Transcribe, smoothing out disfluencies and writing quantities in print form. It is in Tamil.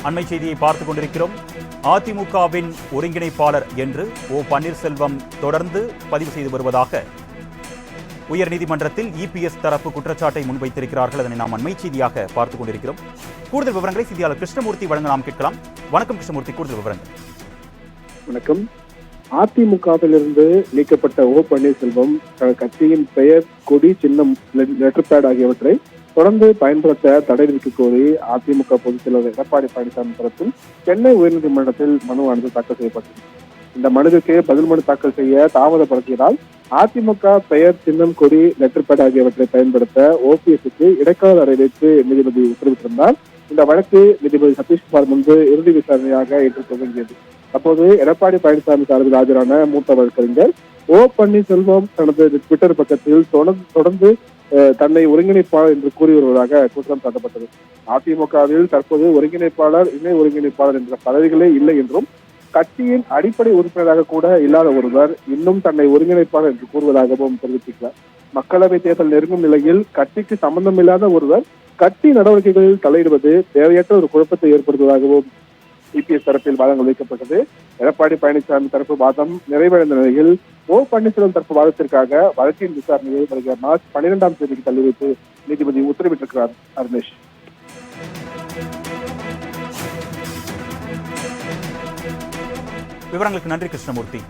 அண்மை செய்தியை பார்த்துக் கொண்டிருக்கிறோம். அதிமுகவின் ஒருங்கிணைப்பாளர் என்று ஓ பன்னீர்செல்வம் தொடர்ந்து பதிவு செய்து வருவதாக உயர்நீதிமன்றத்தில் இபிஎஸ் தரப்பு குற்றச்சாட்டை முன்வைத்திருக்கிறார்கள். அதனை நாம் அண்மை செய்தியாக பார்த்துக் கொண்டிருக்கிறோம். கூடுதல் விவரங்களை செய்தியாளர் கிருஷ்ணமூர்த்தி வழங்க நாம் கேட்கலாம். வணக்கம் கிருஷ்ணமூர்த்தி, கூடுதல் விவரங்கள். வணக்கம். அதிமுகவிலிருந்து நீக்கப்பட்ட ஓ பன்னீர்செல்வம் கட்சியின் பெயர், கொடி, சின்னம், லெட்டர் பேட் ஆகியவற்றை தொடர்ந்து பயன்படுத்த தடை விதிக்க கோரி அதிமுக பொதுச் செயலர் எடப்பாடி பழனிசாமி தரப்பில் சென்னை உயர்நீதிமன்றத்தில் மனுவானது தாக்கல் செய்யப்பட்டது. இந்த மனுவுக்கு பதில் மனு தாக்கல் செய்ய தாமதப்படுத்தியதால் அதிமுக பெயர், சின்னம், கொடி, லெட்டர் பேட் ஆகியவற்றை பயன்படுத்த ஓபிஎஸ்க்கு இடைக்கால அறிவித்து நீதிபதி உத்தரவிட்டிருந்தார். இந்த வழக்கு நீதிபதி சதீஷ்குமார் முன்பு இறுதி விசாரணையாக இன்று துவங்கியது. அப்போது எடப்பாடி பழனிசாமி சார்பில் ஆஜரான மூத்த வழக்கறிஞர் ஓ பன்னீர்செல்வம் தனது ட்விட்டர் பக்கத்தில் தொடர்ந்து தன்னை ஒருங்கிணைப்பாளர் என்று கூறி வருவதாக குற்றம் சாட்டப்பட்டது. அதிமுகவில் தற்போது ஒருங்கிணைப்பாளர், இணை ஒருங்கிணைப்பாளர் என்ற பதவிகளே இல்லை என்றும், கட்சியின் அடிப்படை உறுப்பினராக கூட இல்லாத ஒருவர் இன்னும் தன்னை ஒருங்கிணைப்பாளர் என்று கூறுவதாகவும் தெரிவித்துள்ளார். மக்களவை தேர்தல் நெருங்கும் நிலையில் கட்சிக்கு சம்பந்தமில்லாத ஒருவர் கட்சி நடவடிக்கைகளில் தலையிடுவது தேவையற்ற ஒரு குழப்பத்தை ஏற்படுத்துவதாகவும் இபிஎஸ் தரப்பில் வாதங்கள் வைக்கப்பட்டது. எடப்பாடி பழனிசாமி தரப்பு வாதம் நிறைவடைந்த நிலையில் ஓ பன்னீர்செல்வம் தரப்பு வாதத்திற்காக வழக்கின் விசாரணையை வருகிற மார்ச் 12ஆம் தேதிக்கு தள்ளி வைத்து நீதிபதி உத்தரவிட்டிருக்கிறார். அருணேஷ், விவரங்களுக்கு நன்றி கிருஷ்ணமூர்த்தி.